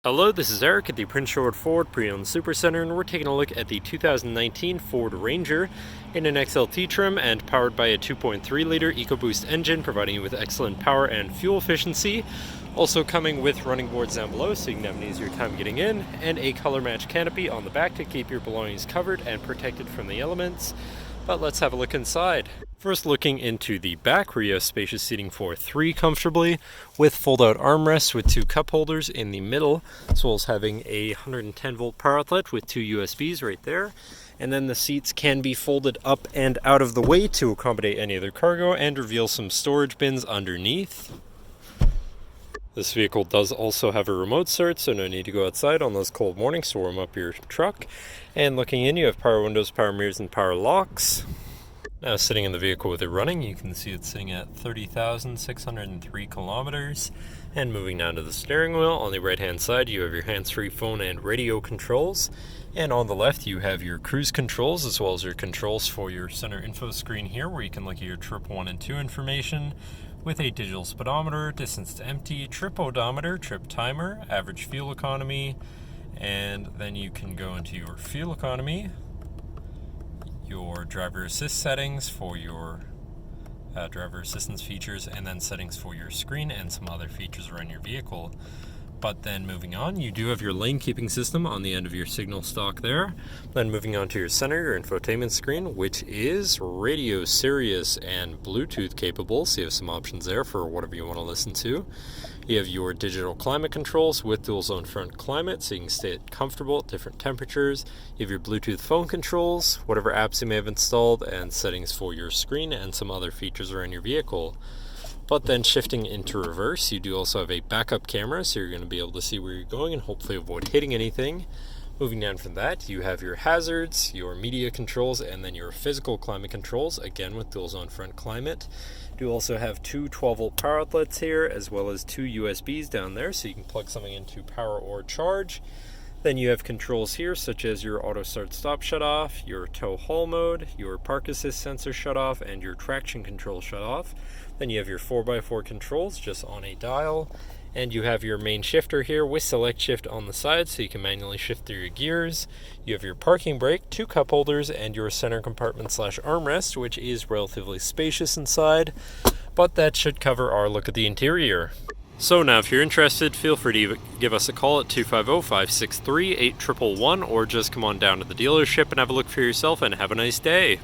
Hello, this is Eric at the Prince George Ford Pre-Owned Supercentre, and we're taking a look at the 2019 Ford Ranger in an XLT trim and powered by a 2.3-liter EcoBoost engine, providing you with excellent power and fuel efficiency. Also coming with running boards down below so you can have an easier time getting in, and a color-matched canopy on the back to keep your belongings covered and protected from the elements. But let's have a look inside. First, looking into the back, where you have spacious seating for three comfortably, with fold-out armrests with two cup holders in the middle, as well as having a 110-volt power outlet with two USBs right there. And then the seats can be folded up and out of the way to accommodate any other cargo and reveal some storage bins underneath. This vehicle does also have a remote start, so no need to go outside on those cold mornings to warm up your truck. And looking in, you have power windows, power mirrors, and power locks. Now sitting in the vehicle with it running, you can see it's sitting at 30,603 kilometers. And moving down to the steering wheel, on the right hand side you have your hands-free phone and radio controls. And on the left you have your cruise controls, as well as your controls for your center info screen here, where you can look at your trip 1 and 2 information, with a digital speedometer, distance to empty, trip odometer, trip timer, average fuel economy, and then you can go into your fuel economy, your driver assist settings for your driver assistance features, and then settings for your screen and some other features around your vehicle. But then moving on, you do have your lane keeping system on the end of your signal stalk there. Then moving on to your center, your infotainment screen, which is radio, Sirius, and Bluetooth capable. So you have some options there for whatever you want to listen to. You have your digital climate controls with dual zone front climate, so you can stay comfortable at different temperatures. You have your Bluetooth phone controls, whatever apps you may have installed, and settings for your screen and some other features around your vehicle. But then shifting into reverse, you do also have a backup camera, so you're going to be able to see where you're going and hopefully avoid hitting anything. Moving down from that, you have your hazards, your media controls, and then your physical climate controls, again with dual zone front climate. You do also have two 12-volt power outlets here, as well as two USBs down there, so you can plug something into power or charge. Then you have controls here, such as your auto start stop shut off, your tow haul mode, your park assist sensor shut off, and your traction control shut off. Then you have your 4x4 controls just on a dial. And you have your main shifter here with select shift on the side, so you can manually shift through your gears. You have your parking brake, two cup holders, and your center compartment / armrest, which is relatively spacious inside. But that should cover our look at the interior. So now if you're interested, feel free to give us a call at 250-563-8111, or just come on down to the dealership and have a look for yourself, and have a nice day.